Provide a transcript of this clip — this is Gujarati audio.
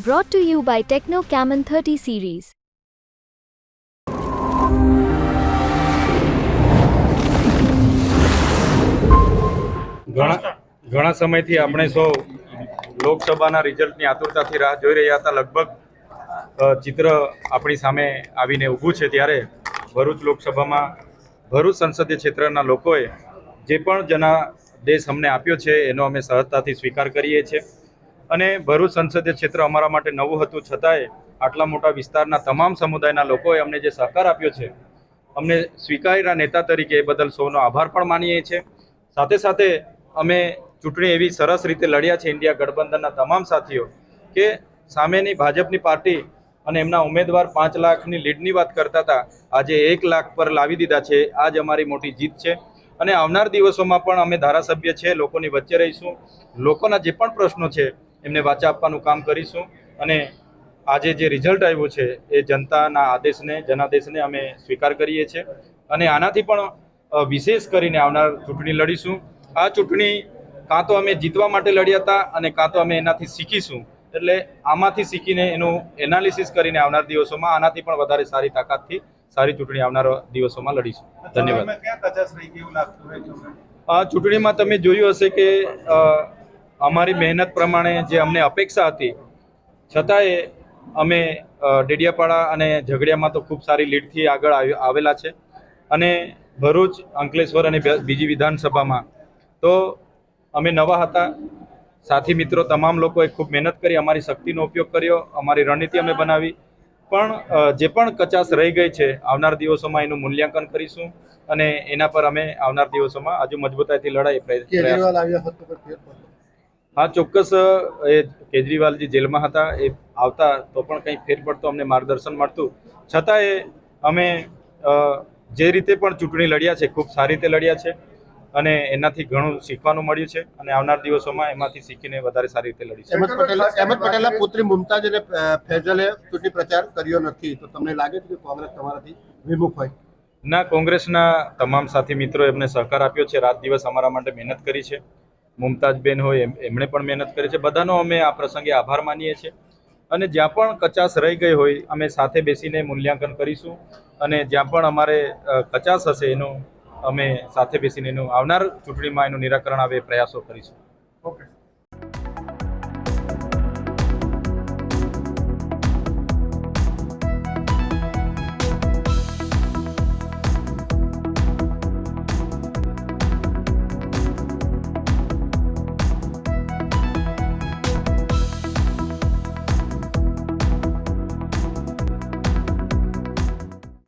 Brought to you by Techno Camon 30 series. ઘણા સમયથી આપણે સૌ લોકસભાના રિઝલ્ટની આતુરતાથી રાહ જોઈ રહ્યા હતા. લગભગ ચિત્ર આપણી સામે આવીને ઊભું છે ત્યારે ભરૂચ લોકસભામાં ભરૂચ સંસદીય ક્ષેત્રના લોકોએ જે પણ જનાદેશ અમને આપ્યો છે એનો અમે સહજતાથી સ્વીકાર કરીએ છીએ. અને ભરૂચ સંસદીય ક્ષેત્ર અમારા માટે નવું હતું, છતાંય આટલા મોટા વિસ્તારના તમામ સમુદાયના લોકોએ અમને જે સહકાર આપ્યો છે, અમને સ્વીકાર્યા નેતા તરીકે એ બદલ સૌનો આભાર પણ માનીએ છીએ. સાથે સાથે અમે ચૂંટણી એવી સરસ રીતે લડ્યા છે ઇન્ડિયા ગઠબંધનના તમામ સાથીઓ કે સામેની ભાજપની પાર્ટી અને એમના ઉમેદવાર 5 લાખની લીડની વાત કરતા હતા, આજે 1 લાખ પર લાવી દીધા છે. આ જ અમારી મોટી જીત છે. અને આવનાર દિવસોમાં પણ અમે ધારાસભ્ય છે, લોકોની વચ્ચે રહીશું, લોકોના જે પણ પ્રશ્નો છે એમને વાચા આપવાનું કામ કરીશું. અને આજે જે રિઝલ્ટ આવ્યું છે એ જનતાના જનાદેશને અમે સ્વીકાર કરીએ છીએ અને આનાથી પણ વિશેષ કરીને આવનાર ચૂંટણી લડીશું. આ ચૂંટણી કાં તો અમે જીતવા માટે લડ્યા હતા અને કાં તો અમે એનાથી શીખીશું. એટલે આમાંથી શીખીને એનું એનાલિસિસ કરીને આવનાર દિવસોમાં આનાથી પણ વધારે સારી તાકાતથી સારી ચૂંટણી આવનાર દિવસોમાં લડીશું. ધન્યવાદ. આ ચૂંટણીમાં તમે જોયું હશે કે અમારી મહેનત પ્રમાણે જે અમને અપેક્ષા હતી, છતાંય અમે ડેડિયાપાડા અને ઝઘડિયામાં તો ખૂબ સારી લીડથી આગળ આવેલા છે. અને ભરૂચ, અંકલેશ્વર અને બીજી વિધાનસભામાં તો અમે નવા હતા. સાથી મિત્રો તમામ લોકોએ ખૂબ મહેનત કરી, અમારી શક્તિનો ઉપયોગ કર્યો, અમારી રણનીતિ અમે બનાવી. પણ જે પણ કચાશ રહી ગઈ છે આવનાર દિવસોમાં એનું મૂલ્યાંકન કરીશું અને એના પર અમે આવનાર દિવસોમાં હજુ મજબૂતાઈથી લડાઈ પ્રયાસ. હા, ચોક્કસ. એ કેજરીવાલજી જેલમાં હતા, એ આવતા તો પણ કંઈ ફેર પડતો, અમને માર્ગદર્શન મળતું. છતાંય અમે જે રીતે પણ ચૂંટણી લડ્યા છે ખૂબ સારી રીતે લડ્યા છે અને એનાથી ઘણું શીખવાનું મળ્યું છે અને આવનાર દિવસોમાં એમાંથી શીખીને વધારે સારી રીતે લડીશું. અહેમદ પટેલના પુત્રી મુમતાઝ અને ફૈઝલે ચૂંટણી પ્રચાર કર્યો નથી, તો તમને લાગે છે કે કોંગ્રેસ તમારાથી વિમુખ હોય? ના, કોંગ્રેસના તમામ સાથી મિત્રો એમને સહકાર આપ્યો છે, રાત દિવસ અમારા માટે મહેનત કરી છે. મુમતાઝબેન હોય એમણે પણ મહેનત કરી છે. બધાનો અમે આ પ્રસંગે આભાર માનીએ છીએ અને જ્યાં પણ કચાશ રહી ગઈ હોય અમે સાથે બેસીને મૂલ્યાંકન કરીશું અને જ્યાં પણ અમારે કચાશ હશે એનું અમે સાથે બેસીને એનું આવનાર ચૂંટણીમાં એનું નિરાકરણ આવે પ્રયાસો કરીશું. ઓકે.